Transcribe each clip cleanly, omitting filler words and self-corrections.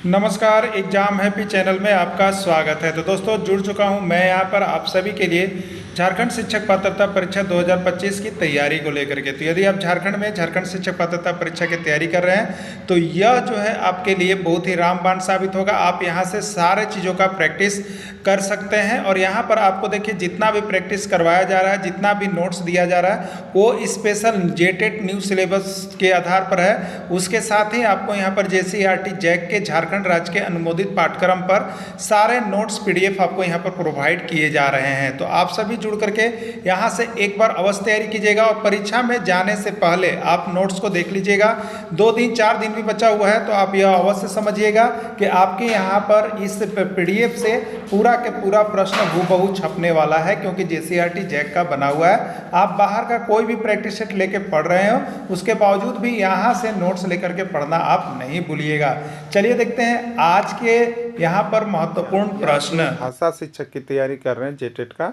नमस्कार, exam happy channel में आपका स्वागत है। तो दोस्तों जुड़ चुका हूं मैं यहाँ पर आप सभी के लिए झारखंड शिक्षक पात्रता परीक्षा 2025 की तैयारी को लेकर के। तो यदि आप झारखंड में झारखंड शिक्षक पात्रता परीक्षा की तैयारी कर रहे हैं तो यह जो है आपके लिए बहुत ही रामबाण साबित होगा। आप यहाँ से सारे चीज़ों का प्रैक्टिस कर सकते हैं और यहाँ पर आपको देखिए जितना भी प्रैक्टिस करवाया जा रहा है, जितना भी नोट्स दिया जा रहा है वो स्पेशल जेटेट न्यू सिलेबस के आधार पर है। उसके साथ ही आपको यहाँ पर JCERT जैक के झारखंड राज्य के अनुमोदित पाठ्यक्रम पर सारे नोट्स PDF आपको यहाँ पर प्रोवाइड किए जा रहे हैं। तो आप सभी जुड़ करके यहाँ से एक बार अवश्य तैयारी कीजिएगा और परीक्षा में जाने से पहले आप नोट्स को देख लीजिएगा। 2 दिन 4 दिन भी बचा हुआ है तो आप यह अवश्य समझिएगा कि आपके यहाँ पर इस PDF से पूरा के पूरा प्रश्न हूबहू छपने वाला है, क्योंकि JCERT जैक का बना हुआ है। आप बाहर का कोई भी प्रैक्टिस सेट लेके पढ़ रहे हो उसके बावजूद भी यहाँ से नोट्स लेकर के पढ़ना आप नहीं भूलिएगा। चलिए देखते हैं आज के यहाँ पर महत्वपूर्ण प्रश्न। भाषा शिक्षक की तैयारी कर रहे हैं जेटेट का,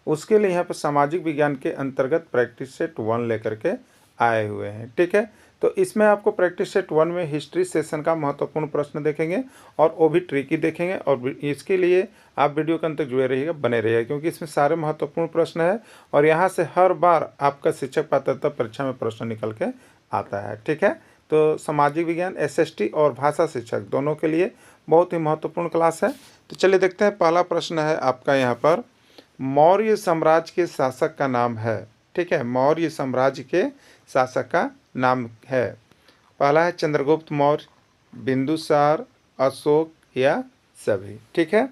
उसके लिए यहाँ पर सामाजिक विज्ञान के अंतर्गत प्रैक्टिस सेट 1 लेकर के आए हुए हैं। ठीक है, तो इसमें आपको प्रैक्टिस सेट 1 में हिस्ट्री सेशन का महत्वपूर्ण प्रश्न देखेंगे और वो भी ट्रिकी देखेंगे। और इसके लिए आप वीडियो के अंत तक जुड़े रहिएगा, बने रहिएगा, क्योंकि इसमें सारे महत्वपूर्ण प्रश्न है और यहाँ से हर बार आपका शिक्षक पात्रता परीक्षा में प्रश्न निकल के आता है। ठीक है, तो सामाजिक विज्ञान SST और भाषा शिक्षक दोनों के लिए बहुत ही महत्वपूर्ण क्लास है। तो चलिए देखते हैं, पहला प्रश्न है आपका यहाँ पर, मौर्य साम्राज्य के शासक का नाम है। ठीक है, मौर्य साम्राज्य के शासक का नाम है। पहला है चंद्रगुप्त मौर्य, बिंदुसार, अशोक या सभी। ठीक है,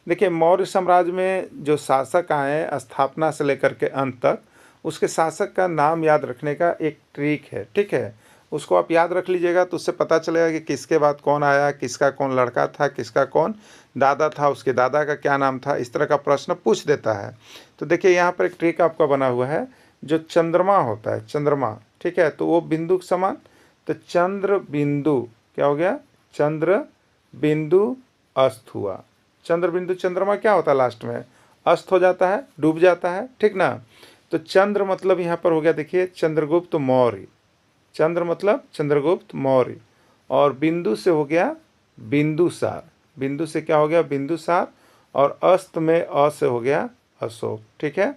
देखिए मौर्य साम्राज्य में जो शासक आए स्थापना से लेकर के अंत तक, उसके शासक का नाम याद रखने का एक ट्रिक है। ठीक है, उसको आप याद रख लीजिएगा तो उससे पता चलेगा कि किसके बाद कौन आया, किसका कौन लड़का था, किसका कौन दादा था, उसके दादा का क्या नाम था। इस तरह का प्रश्न पूछ देता है। तो देखिए यहाँ पर एक ट्रिक आपका बना हुआ है, जो चंद्रमा होता है, चंद्रमा, ठीक है, तो वो बिंदु के समान, तो चंद्र बिंदु क्या हो गया, चंद्र बिंदु अस्त हुआ। चंद्र बिंदु चंद्रमा क्या होता है, लास्ट में अस्त हो जाता है, डूब जाता है। ठीक ना, तो चंद्र मतलब यहाँ पर हो गया, देखिए चंद्रगुप्त मौर्य, चंद्र मतलब चंद्रगुप्त मौर्य, और बिंदु से हो गया बिंदुसार, बिंदु से क्या हो गया, बिंदुसार, और अस्त में अ से हो गया अशोक। ठीक है,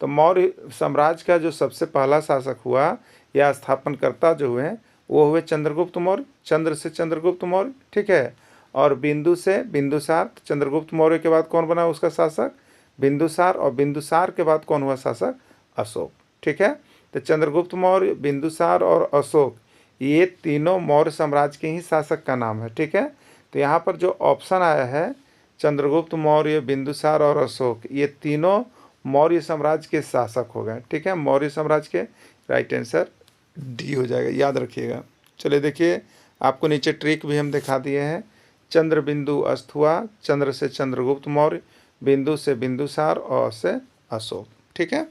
तो मौर्य साम्राज्य का जो सबसे पहला शासक हुआ या स्थापनकर्ता जो हुए वो हुए चंद्रगुप्त मौर्य, चंद्र से चंद्रगुप्त मौर्य। ठीक है, और बिंदु से बिंदुसार, चंद्रगुप्त मौर्य के बाद कौन बना उसका शासक, बिंदुसार, और बिंदुसार के बाद कौन हुआ शासक, अशोक। ठीक है, तो चंद्रगुप्त मौर्य, बिंदुसार और अशोक ये तीनों मौर्य साम्राज्य के ही शासक का नाम है। ठीक है, तो यहाँ पर जो ऑप्शन आया है चंद्रगुप्त मौर्य, बिंदुसार और अशोक, ये तीनों मौर्य साम्राज्य के शासक हो गए। ठीक है, मौर्य साम्राज्य के, राइट आंसर डी हो जाएगा, याद रखिएगा। चलिए देखिए, आपको नीचे ट्रिक भी हम दिखा दिए हैं। चंद्र बिंदु अस्त हुआ, चंद्र से चंद्रगुप्त मौर्य, बिंदु से बिंदुसार और से अशोक। ठीक है,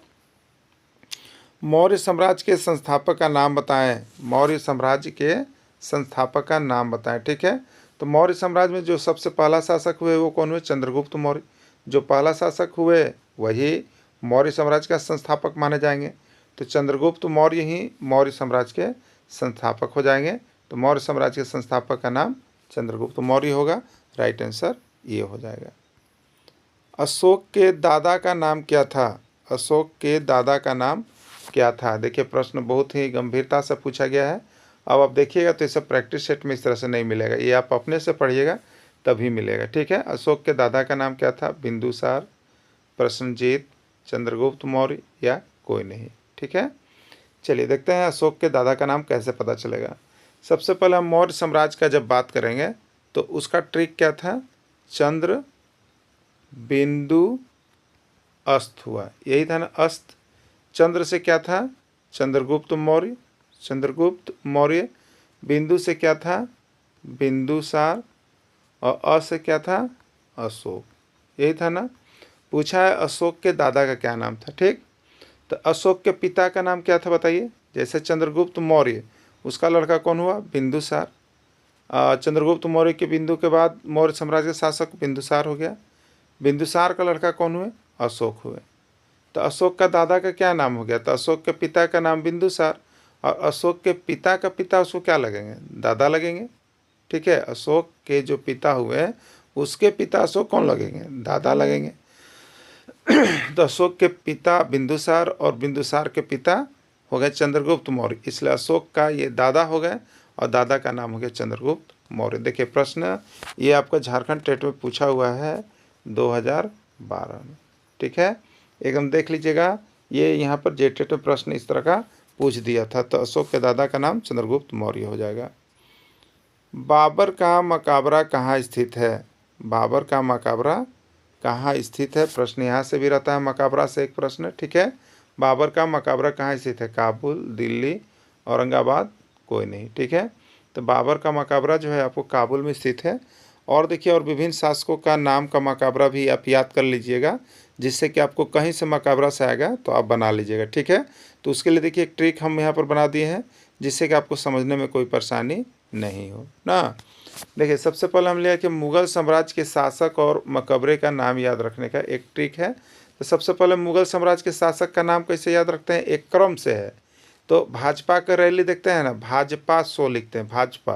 मौर्य साम्राज्य के संस्थापक का नाम बताएं, मौर्य साम्राज्य के संस्थापक का नाम बताएं। ठीक है, तो मौर्य साम्राज्य में जो सबसे पहला शासक हुए वो कौन हुए, चंद्रगुप्त मौर्य। जो पहला शासक हुए वही मौर्य साम्राज्य का संस्थापक माने जाएंगे, तो चंद्रगुप्त मौर्य ही मौर्य साम्राज्य के संस्थापक हो जाएंगे। तो मौर्य साम्राज्य के संस्थापक का नाम चंद्रगुप्त मौर्य होगा, राइट आंसर ये हो जाएगा। अशोक के दादा का नाम क्या था, अशोक के दादा का नाम क्या था। देखिए प्रश्न बहुत ही गंभीरता से पूछा गया है। अब आप देखिएगा तो इसे प्रैक्टिस सेट में इस तरह से नहीं मिलेगा, ये आप अपने से पढ़िएगा तभी मिलेगा। ठीक है, अशोक के दादा का नाम क्या था, बिंदुसार, प्रसेनजीत, चंद्रगुप्त मौर्य या कोई नहीं। ठीक है, चलिए देखते हैं अशोक के दादा का नाम कैसे पता चलेगा। सबसे पहले हम मौर्य साम्राज्य का जब बात करेंगे तो उसका ट्रिक क्या था, चंद्र बिंदु अस्त हुआ, यही था ना, अस्त। चंद्र से क्या था, चंद्रगुप्त मौर्य, चंद्रगुप्त मौर्य। बिंदु से क्या था, बिंदुसार, और अ से क्या था, अशोक, यही था ना। पूछा है अशोक के दादा का क्या नाम था। ठीक, तो अशोक के पिता का नाम क्या था बताइए, जैसे चंद्रगुप्त मौर्य, उसका लड़का कौन हुआ, बिंदुसार। चंद्रगुप्त मौर्य के बिंदु के बाद मौर्य साम्राज्य के शासक बिंदुसार हो गया। बिंदुसार का लड़का कौन हुए, अशोक हुए। तो अशोक का दादा का क्या नाम हो गया, तो अशोक के पिता का नाम बिंदुसार, और अशोक के पिता का पिता उसको क्या लगेंगे, दादा लगेंगे। ठीक है। अशोक के जो पिता हुए उसके पिता अशोक कौन लगेंगे, दादा लगेंगे। तो अशोक के पिता बिंदुसार और बिंदुसार के पिता हो गए चंद्रगुप्त मौर्य, इसलिए अशोक का ये दादा हो गए और दादा का नाम हो गया चंद्रगुप्त मौर्य। देखिए प्रश्न ये आपका झारखंड टेट में पूछा हुआ है 2012 में, ठीक है, एकदम देख लीजिएगा। ये यहाँ पर जेटेट में प्रश्न इस तरह का पूछ दिया था, तो अशोक के दादा का नाम चंद्रगुप्त मौर्य हो जाएगा। बाबर का मकबरा कहाँ स्थित है, बाबर का मकबरा कहाँ स्थित है, प्रश्न यहाँ से भी रहता है, मकबरा से एक प्रश्न, ठीक है। बाबर का मकबरा कहाँ स्थित है, काबुल, दिल्ली, औरंगाबाद, कोई नहीं, ठीक है। तो बाबर का मकबरा जो है आपको काबुल में स्थित है। और देखिए और विभिन्न शासकों का नाम का मकबरा भी आप याद कर लीजिएगा, जिससे कि आपको कहीं से मकबरा से आएगा तो आप बना लीजिएगा, ठीक है। तो उसके लिए देखिए एक ट्रिक हम यहाँ पर बना दिए हैं, जिससे कि आपको समझने में कोई परेशानी नहीं हो ना। देखिए सबसे पहले हम लिया कि मुग़ल साम्राज्य के शासक और मकबरे का नाम याद रखने का एक ट्रिक है। तो सबसे पहले मुग़ल साम्राज्य के शासक का नाम कैसे याद रखते हैं, एक क्रम से है। तो भाजपा का रैली देखते हैं ना, भाजपा सो लिखते हैं, भाजपा,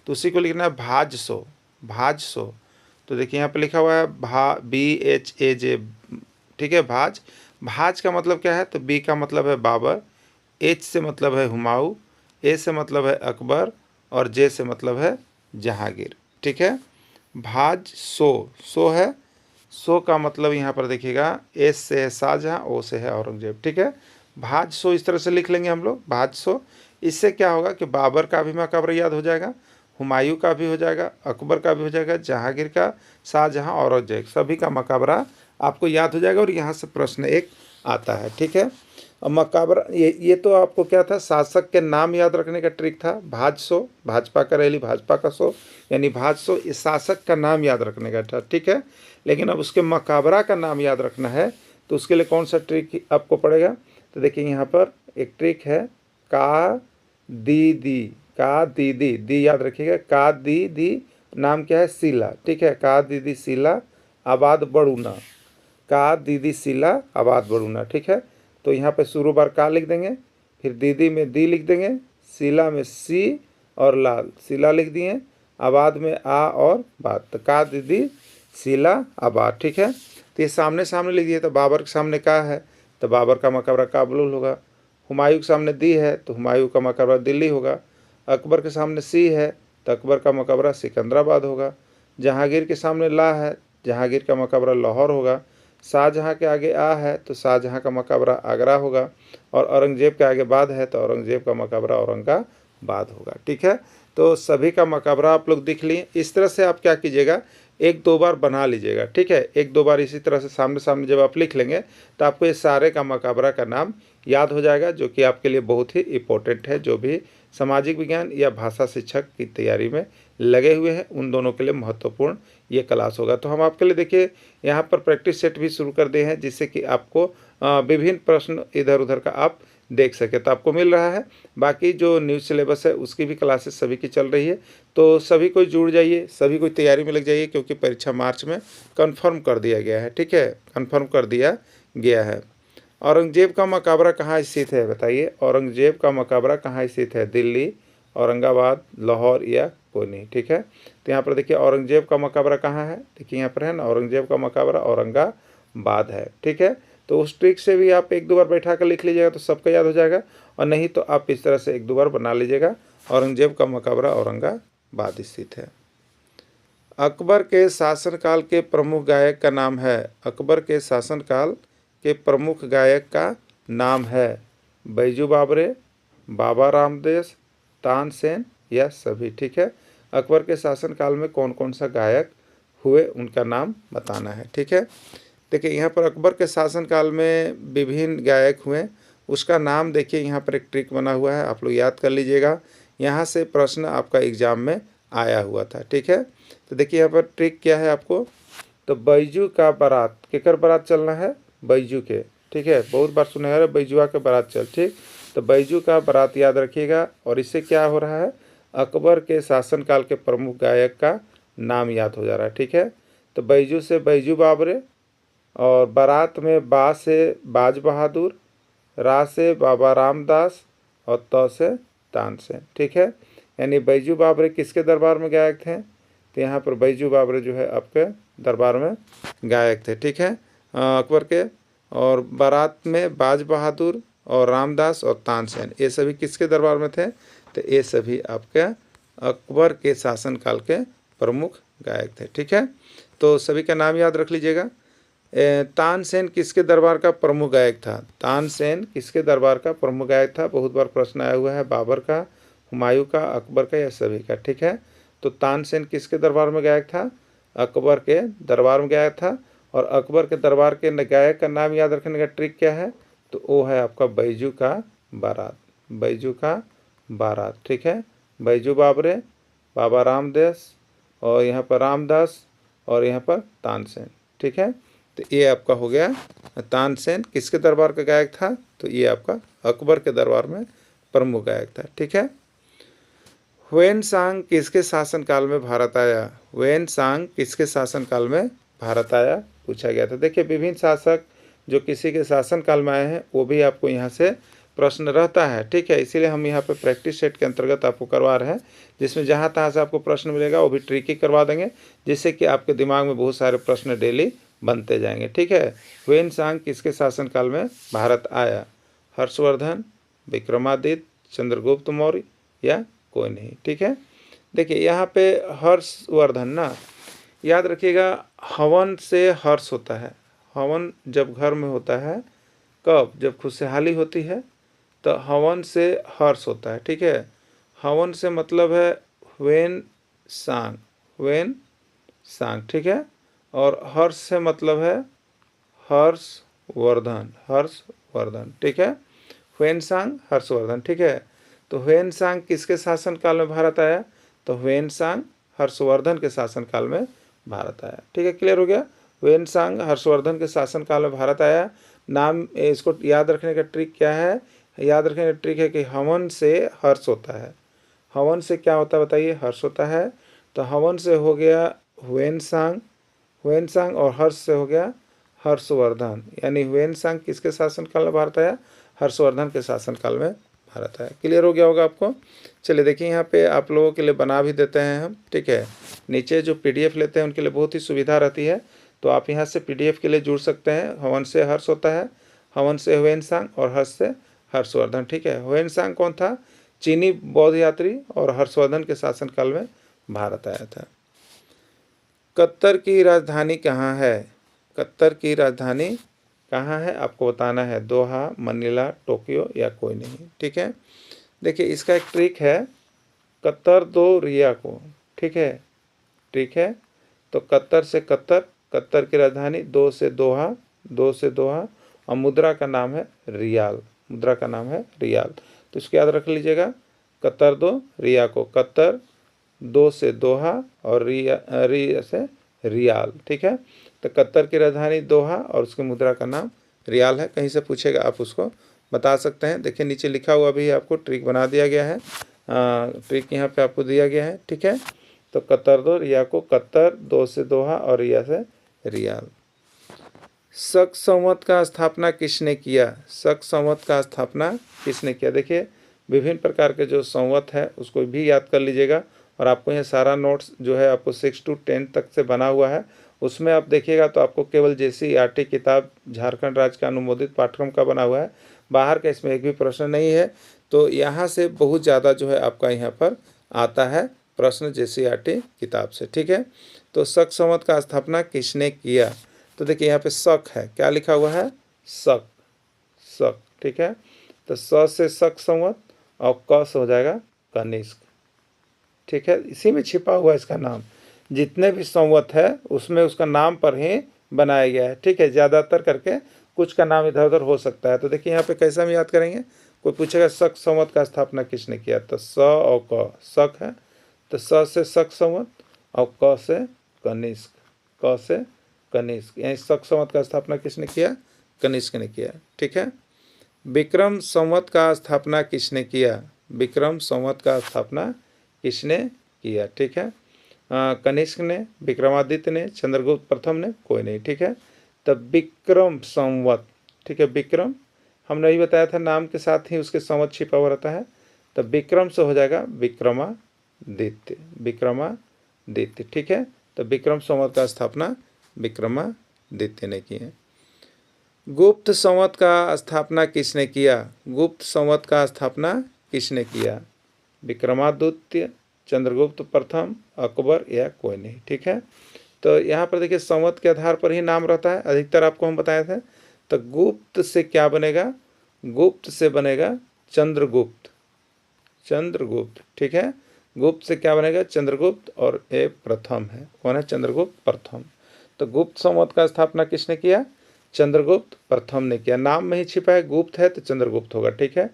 तो उसी को लिखना है भाजसो, भाजसो। तो देखिए यहाँ पे लिखा हुआ है BHAJ, ठीक है, भाज। भाज का मतलब क्या है, तो बी का मतलब है बाबर, एच से मतलब है हुमायूं, ए से मतलब है अकबर और जे से मतलब है जहांगीर, ठीक है। भाज सो, सो है, सो का मतलब यहाँ पर देखिएगा एस से है शाहजहाँ, ओ से है औरंगजेब, ठीक है। भाज सो इस तरह से लिख लेंगे हम लोग, भाज सो। इससे क्या होगा कि बाबर का भी मकबरा याद हो जाएगा, हुमायूं का भी हो जाएगा, अकबर का भी हो जाएगा, जहांगीर का, शाहजहाँ, औरंगजेब, सभी का मकबरा आपको याद हो जाएगा। और यहाँ से प्रश्न एक आता है, ठीक है। अब मकबरा ये तो आपको क्या था, शासक के नाम याद रखने का ट्रिक था, भाजसो, भाजपा का रैली भाजपा का सो, यानी भाजसो, इस शासक का नाम याद रखने का था, ठीक है। लेकिन अब उसके मकबरा का नाम याद रखना है, तो उसके लिए कौन सा ट्रिक आपको पड़ेगा, तो देखिए यहाँ पर एक ट्रिक है, का दीदी, का दीदी, दी याद रखिएगा, का दीदी, नाम क्या है, शीला, ठीक है, का दीदी शीला आबाद बड़ूना, का दीदी शीला आबाद बड़ूना, ठीक है। तो यहाँ पे शुरू बार का लिख देंगे, फिर दीदी में दी लिख देंगे, शीला में सी और लाल, शीला लिख दिए, आबाद में आ और बाद, तो का दीदी शीला आबाद, ठीक है। तो ये सामने सामने लिख दिए, तो बाबर के सामने का है तो बाबर का मकबरा काबुल होगा, हुमायूं के सामने दी है तो हुमायूं का मकबरा दिल्ली होगा, अकबर के सामने सी है तो अकबर का मकबरा सिकंदराबाद होगा, जहांगीर के सामने ला है, जहांगीर का मकबरा लाहौर होगा, शाहजहाँ के आगे आ है तो शाहजहाँ का मकबरा आगरा होगा, और औरंगजेब के आगे बाद है तो औरंगजेब का मकबरा औरंगाबाद होगा, ठीक है। तो सभी का मकबरा आप लोग देख लिए। इस तरह से आप क्या कीजिएगा, एक दो बार बना लीजिएगा, ठीक है। एक दो बार इसी तरह से सामने सामने जब आप लिख लेंगे तो आपको ये सारे का मकबरा का नाम याद हो जाएगा, जो कि आपके लिए बहुत ही इम्पोर्टेंट है। जो भी सामाजिक विज्ञान या भाषा शिक्षक की तैयारी में लगे हुए हैं उन दोनों के लिए महत्वपूर्ण ये क्लास होगा। तो हम आपके लिए देखिए यहाँ पर प्रैक्टिस सेट भी शुरू कर दिए हैं, जिससे कि आपको विभिन्न प्रश्न इधर उधर का आप देख सके। तो आपको मिल रहा है, बाकी जो न्यू सिलेबस है उसकी भी क्लासेस सभी की चल रही है, तो सभी कोई जुड़ जाइए, सभी कोई तैयारी में लग जाइए, क्योंकि परीक्षा मार्च में कंफर्म कर दिया गया है, ठीक है, कंफर्म कर दिया गया है। औरंगजेब का मकबरा कहाँ स्थित है, बताइए, औरंगजेब का मकबरा कहाँ स्थित है, दिल्ली, औरंगाबाद, लाहौर या कोई नहीं, ठीक है। तो यहाँ पर देखिए औरंगजेब का मकबरा कहाँ है, देखिए यहाँ पर है ना, औरंगजेब का मकबरा औरंगाबाद है, ठीक है। तो उस ट्रिक से भी आप एक दो बार बैठा कर लिख लीजिएगा तो सबका याद हो जाएगा, और नहीं तो आप इस तरह से एक दो बार बना लीजिएगा। औरंगजेब का मकबरा औरंगाबाद स्थित है। अकबर के शासनकाल के प्रमुख गायक का नाम है, अकबर के शासनकाल के प्रमुख गायक का नाम है बैजू बावरे, बाबा रामदेव, तानसेन या सभी, ठीक है। अकबर के शासनकाल में कौन कौन सा गायक हुए उनका नाम बताना है, ठीक है। देखिए यहाँ पर अकबर के शासनकाल में विभिन्न गायक हुए, उसका नाम देखिए यहाँ पर एक ट्रिक बना हुआ है, आप लोग याद कर लीजिएगा, यहाँ से प्रश्न आपका एग्जाम में आया हुआ था, ठीक है। तो देखिए यहाँ पर ट्रिक क्या है आपको, तो बैजू का बारात, केकर बारात चलना है, बैजू के, ठीक है, बहुत बार सुना है बैजुआ के बारात चल, ठीक। तो बैजू का बारात याद रखिएगा, और इससे क्या हो रहा है, अकबर के शासनकाल के प्रमुख गायक का नाम याद हो जा रहा है, ठीक है। तो बैजू से बैजू बावरे, और बारात में बा से बाज बहादुर, रा से बाबा रामदास और त से तानसेन, ठीक है। यानी बैजू बाबरे किसके दरबार में गायक थे? तो यहाँ पर बैजू बाबरे जो है आपके दरबार में गायक थे, ठीक है, अकबर के। और बारात में बाज बहादुर और रामदास और तानसेन, ये सभी किसके दरबार में थे? तो ये सभी आपके अकबर के शासनकाल के प्रमुख गायक थे, ठीक है। तो सभी का नाम याद रख लीजिएगा। तानसेन किसके दरबार का प्रमुख गायक था? तानसेन किसके दरबार का प्रमुख गायक था? बहुत बार प्रश्न आया हुआ है, बाबर का, हुमायूं का, अकबर का या सभी का, ठीक है। तो तानसेन किसके दरबार में गायक था? अकबर के दरबार में गायक था। और अकबर के दरबार के गायक का नाम याद रखने का ट्रिक क्या है? तो वो है आपका बैजू का बारात, बैजू का बारात, ठीक है। बैजू बाबरे, बाबा रामदास और यहाँ पर रामदास और यहाँ पर तानसेन, ठीक है। तो ये आपका हो गया तानसेन किसके दरबार का गायक था? तो ये आपका अकबर के दरबार में प्रमुख गायक था, ठीक है। ह्वेनसांग किसके शासनकाल में भारत आया? ह्वेनसांग किसके शासनकाल में भारत आया, पूछा गया था। देखिए विभिन्न शासक जो किसी के शासनकाल में आए हैं वो भी आपको यहाँ से प्रश्न रहता है, ठीक है। इसीलिए हम यहाँ पे प्रैक्टिस सेट के अंतर्गत आपको करवा रहे हैं, जिसमें जहाँ तहाँ से आपको प्रश्न मिलेगा वो भी ट्रिकी करवा देंगे, जिससे कि आपके दिमाग में बहुत सारे प्रश्न डेली बनते जाएंगे, ठीक है। ह्वेनसांग किसके शासनकाल में भारत आया? हर्षवर्धन, विक्रमादित्य, चंद्रगुप्त मौर्य या कोई नहीं, ठीक है। देखिए यहाँ पे हर्षवर्धन ना, याद रखिएगा, हवन से हर्ष होता है। हवन जब घर में होता है, कब? जब खुशहाली होती है तो हवन से हर्ष होता है, ठीक है। हवन से मतलब है ह्वेन सांग, ह्वेन सांग, ठीक है। और हर्ष से मतलब है हर्षवर्धन, हर्षवर्धन, ठीक है। ह्वेनसांग, हर्षवर्धन, ठीक है। तो ह्वेनसांग किसके शासनकाल में भारत आया? तो ह्वेनसांग हर्षवर्धन के शासनकाल में भारत आया, ठीक है। क्लियर हो गया? ह्वेनसांग हर्षवर्धन के शासनकाल में भारत आया। नाम इसको याद रखने का ट्रिक क्या है? याद रखने का ट्रिक है कि हवन से हर्ष होता है। हवन से क्या होता है बताइए? हर्ष होता है। तो हवन से हो गया ह्वेनसांग, ह्वेनसांग, और हर्ष से हो गया हर्षवर्धन। यानी ह्वेनसांग किसके शासनकाल में भारत आया? हर्षवर्धन के शासनकाल में भारत आया। क्लियर हो गया होगा आपको? चलिए देखिए यहाँ पे आप लोगों के लिए बना भी देते हैं हम, ठीक है। नीचे जो PDF लेते हैं उनके लिए बहुत ही सुविधा रहती है, तो आप यहाँ से PDF के लिए जुड़ सकते हैं। हवन से हर्ष होता है, हवन से ह्वेनसांग और हर्ष से हर्षवर्धन, ठीक है। ह्वेनसांग कौन था? चीनी बौद्ध यात्री, और हर्षवर्धन के शासनकाल में भारत आया था। कतर की राजधानी कहाँ है? कतर की राजधानी कहाँ है आपको बताना है। दोहा, मनीला, टोक्यो या कोई नहीं, ठीक है। देखिए इसका एक ट्रिक है, कतर दो रिया को, ठीक है, ठीक है। तो कतर से कतर, कतर की राजधानी, दो से दोहा, दो से दोहा, और मुद्रा का नाम है रियाल, मुद्रा का नाम है रियाल। तो इसको याद रख लीजिएगा, कतर दो रिया को, कतर, दो से दोहा और रिया से रियाल, ठीक है। तो कतर की राजधानी दोहा और उसकी मुद्रा का नाम रियाल है। कहीं से पूछेगा आप उसको बता सकते हैं। देखिए नीचे लिखा हुआ भी आपको ट्रिक बना दिया गया है, ट्रिक यहाँ पे आपको दिया गया है, ठीक है। तो कतर दो रिया को, कतर, दो से दोहा और रिया से रियाल। शक संवत का स्थापना किसने किया? शक संवत का स्थापना किसने किया? देखिए विभिन्न प्रकार के जो संवत है उसको भी याद कर लीजिएगा, और आपको यह सारा नोट्स जो है आपको 6 to 10 तक से बना हुआ है। उसमें आप देखिएगा तो आपको केवल JCERT किताब झारखंड राज्य का अनुमोदित पाठ्यक्रम का बना हुआ है, बाहर का इसमें एक भी प्रश्न नहीं है। तो यहाँ से बहुत ज़्यादा जो है आपका यहाँ पर आता है प्रश्न JCERT किताब से, ठीक है। तो शक संवत का स्थापना किसने किया? तो देखिए यहाँ पे शक है, क्या लिखा हुआ है? शक, शक, ठीक है। तो स से शक संवत और क से हो जाएगा कनिष्क, ठीक है। इसी में छिपा हुआ इसका नाम, जितने भी संवत है उसमें उसका नाम पर ही बनाया गया है, ठीक है। ज़्यादातर करके कुछ का नाम इधर उधर हो सकता है। तो देखिए यहाँ पे कैसा हम याद करेंगे, कोई पूछेगा शक संवत का स्थापना किसने किया, तो स और क, शक है तो स से शक संवत और क से कनिष्क, क से कनिष्क, यानी शक संवत का स्थापना किसने किया? कनिष्क ने किया, ठीक है। विक्रम संवत का स्थापना किसने किया? विक्रम संवत का स्थापना किसने किया, ठीक है। कनिष्क ने, विक्रमादित्य ने, चंद्रगुप्त प्रथम ने, कोई नहीं, ठीक है। तब विक्रम संवत, ठीक है। विक्रम हमने ही बताया था नाम के साथ ही उसके संवत छिपा हुआ रहता है। तब विक्रम से हो जाएगा विक्रमादित्य, विक्रमादित्य, विक्रमादित्य, ठीक है। तो विक्रम संवत का स्थापना विक्रमादित्य ने की है। गुप्त संवत का स्थापना किसने किया? गुप्त संवत का स्थापना किसने किया? विक्रमादित्य, चंद्रगुप्त प्रथम, अकबर या कोई नहीं, ठीक है। तो यहाँ पर देखिए संवत के आधार पर ही नाम रहता है, अधिकतर आपको हम बताए थे। तो गुप्त से क्या बनेगा? गुप्त से बनेगा चंद्रगुप्त, चंद्रगुप्त, ठीक है। गुप्त से क्या बनेगा? चंद्रगुप्त, और ये प्रथम है, कौन है? चंद्रगुप्त प्रथम। तो गुप्त संवत का स्थापना किसने किया? चंद्रगुप्त प्रथम ने किया। नाम में ही छिपा है, गुप्त है तो चंद्रगुप्त होगा, ठीक है।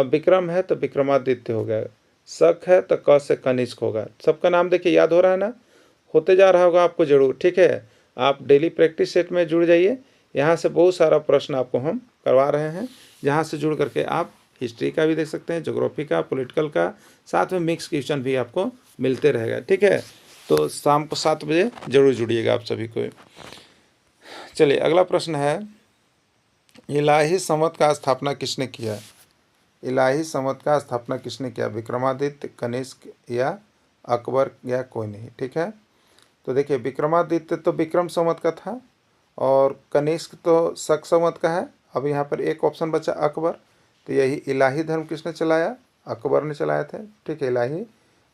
विक्रम है तो विक्रमादित्य हो गया, शक है तो क से कनिष्क होगा। सबका नाम देखिए याद हो रहा है ना? होते जा रहा होगा आपको जरूर, ठीक है। आप डेली प्रैक्टिस सेट में जुड़ जाइए, यहाँ से बहुत सारा प्रश्न आपको हम करवा रहे हैं, जहाँ से जुड़ करके आप हिस्ट्री का भी देख सकते हैं, ज्योग्राफी का, पॉलिटिकल का, साथ में मिक्स क्वेश्चन भी आपको मिलते रहेगा, ठीक है। तो शाम को 7 बजे जरूर जुड़िएगा आप सभी को। चलिए अगला प्रश्न है, इलाही संवत का स्थापना किसने किया? इलाही संवत का स्थापना किसने किया? विक्रमादित्य, कनिष्क या अकबर या कोई नहीं, ठीक है। तो देखिए विक्रमादित्य तो विक्रम संवत का था, और कनिष्क तो शक संवत का है। अब यहाँ पर एक ऑप्शन बचा अकबर। तो यही इलाही धर्म किसने चलाया? अकबर ने चलाए थे, ठीक है, इलाही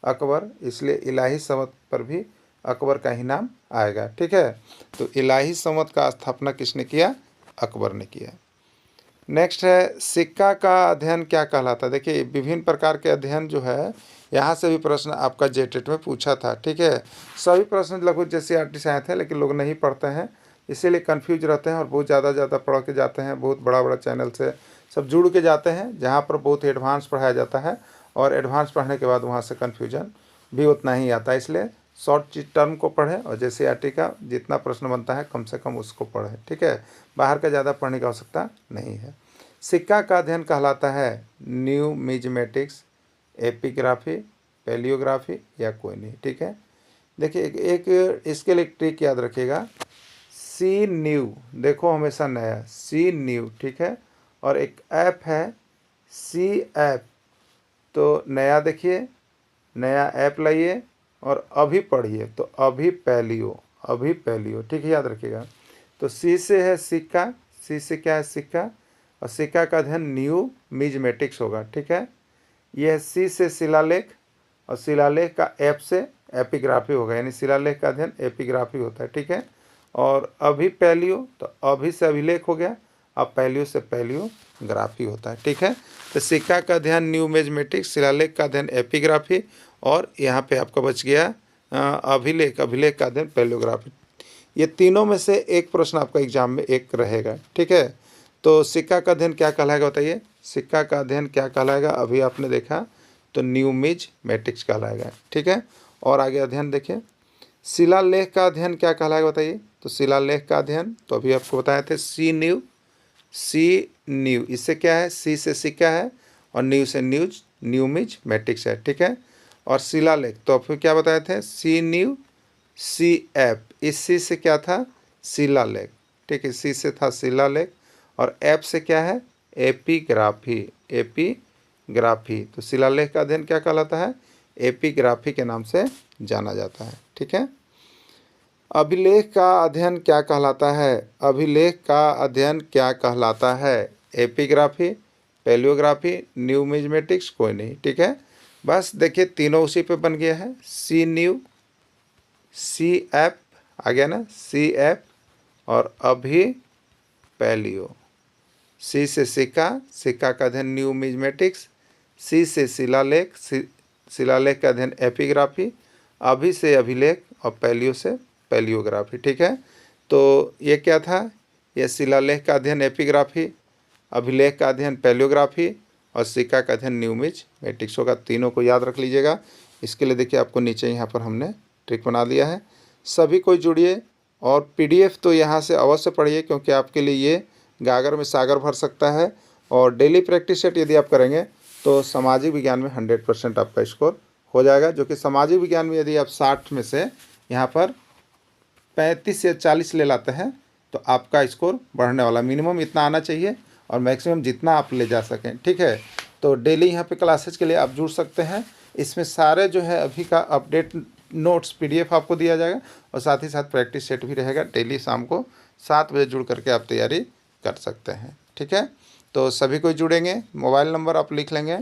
अकबर, इसलिए इलाही संवत पर भी अकबर का ही नाम आएगा, ठीक है। तो इलाही संवत का स्थापना किसने किया? अकबर ने किया। नेक्स्ट है, सिक्का का अध्ययन क्या कहलाता है? देखिए विभिन्न प्रकार के अध्ययन जो है, यहाँ से भी प्रश्न आपका जेटेट में पूछा था, ठीक है। सभी प्रश्न लगभग जैसे आरटी से आए थे, लेकिन लोग नहीं पढ़ते हैं, इसीलिए कंफ्यूज रहते हैं और बहुत ज़्यादा पढ़ के जाते हैं। बहुत बड़ा चैनल से सब जुड़ के जाते हैं, जहाँ पर बहुत एडवांस पढ़ाया जाता है, और एडवांस पढ़ने के बाद वहाँ से कन्फ्यूजन भी उतना ही आता है। इसलिए शॉर्ट टर्म को पढ़ें, और जैसे आरटी का जितना प्रश्न बनता है कम से कम उसको पढ़ें, ठीक है। बाहर का ज़्यादा पढ़ने की आवश्यकता नहीं है। सिक्का का अध्ययन कहलाता है न्यूमिज्मेटिक्स, एपिग्राफी, पैलियोग्राफी या कोई नहीं, ठीक है। देखिए एक इसके लिए ट्रिक याद रखिएगा, सी न्यू, देखो हमेशा नया, सी न्यू, ठीक है। और एक ऐप है सी ऐप, तो नया देखिए, नया ऐप लाइए और अभी पढ़िए, तो अभी पैलियो, अभी पैलियो, ठीक है, याद रखिएगा। तो सी से है सिक्का, सी से क्या है? सिक्का, और सिक्का का अध्ययन न्यूमिज्मेटिक्स होगा, ठीक है। यह सी से शिलालेख, और शिलालेख का ऐप से एपिग्राफी होगा, यानी शिलालेख का अध्ययन एपिग्राफी होता है, ठीक है। और अभी पैलियो, तो अभी से अभिलेख हो गया, अब पैलियो से पैलियोग्राफी होता है, ठीक है। तो सिक्का का अध्ययन न्यूमिज्मेटिक्स, शिलालेख का अध्ययन एपिग्राफी, और यहाँ पे आपका बच गया अभिलेख, अभिलेख का अध्ययन पैलियोग्राफी। ये तीनों में से एक प्रश्न आपका एग्जाम में एक रहेगा, ठीक है। तो सिक्का का अध्ययन क्या कहलाएगा बताइए? सिक्का का अध्ययन क्या कहलाएगा? अभी आपने देखा तो न्यूमिज्मेटिक्स कहलाएगा, ठीक है। और आगे अध्ययन देखिए, शिलालेख का अध्ययन क्या कहलाएगा बताइए? तो शिलालेख का अध्ययन तो अभी आपको बताए थे सी न्यू, सी न्यू, इससे क्या है? सी से सिक्का है, और न्यू से न्यूज, न्यूमिज्मेटिक्स है, ठीक है। और शिलालेख तो फिर क्या बताए थे? सी न्यू, सी ऐप, इस सी से क्या था? शिलालेख, ठीक है, सी से था शिलालेख, और ऐप से क्या है? Epigraphy, epigraphy. तो शिलालेख का अध्ययन क्या कहलाता है? एपिग्राफी के नाम से जाना जाता है, ठीक है। अभिलेख का अध्ययन क्या कहलाता है? अभिलेख का अध्ययन क्या कहलाता है? एपिग्राफी, पैलियोग्राफी, न्यूमिज्मेटिक्स, कोई नहीं, ठीक है। बस देखिए तीनों उसी पे बन गया है, सी न्यू, सी ऐप आ गया ना, सी ऐप, और अभी पैलियो। सी से सिक्का, सिक्का का अध्ययन न्यूमिज्मेटिक्स, सी से शिलालेख, शिलालेख का अध्ययन एपिग्राफी, अभी से अभिलेख, और पैलियो से पैलियोग्राफी, ठीक है। तो ये क्या था? ये शिलालेख का अध्ययन एपिग्राफी, अभिलेख का अध्ययन पैलियोग्राफी, और सिक्का का अध्ययन न्यूमिज्मेटिक्स होगा। तीनों को याद रख लीजिएगा। इसके लिए देखिए आपको नीचे यहाँ पर हमने ट्रिक बना दिया है। सभी कोई जुड़िए, और पीडीएफ तो यहाँ से अवश्य पढ़िए, क्योंकि आपके लिए ये गागर में सागर भर सकता है। और डेली प्रैक्टिस सेट यदि आप करेंगे तो सामाजिक विज्ञान में 100% आपका स्कोर हो जाएगा, जो कि सामाजिक विज्ञान में यदि आप 60 में से यहाँ पर 35 या 40 ले लाते हैं तो आपका स्कोर बढ़ने वाला, मिनिमम इतना आना चाहिए, और मैक्सिमम जितना आप ले जा सकें, ठीक है। तो डेली यहाँ पे क्लासेज के लिए आप जुड़ सकते हैं। इसमें सारे जो है अभी का अपडेट नोट्स PDF आपको दिया जाएगा और साथ ही साथ प्रैक्टिस सेट भी रहेगा। डेली शाम को 7 बजे जुड़ करके आप तैयारी कर सकते हैं। ठीक है, तो सभी कोई जुड़ेंगे। मोबाइल नंबर आप लिख लेंगे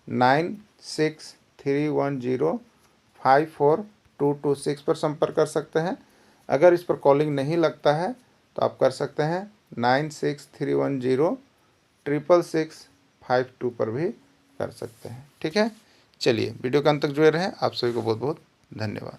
9631054226 पर संपर्क कर सकते हैं। अगर इस पर कॉलिंग नहीं लगता है तो आप कर सकते हैं 9631066652 पर भी कर सकते हैं। ठीक है, चलिए वीडियो के अंत तक जुड़े रहें। आप सभी को बहुत बहुत धन्यवाद।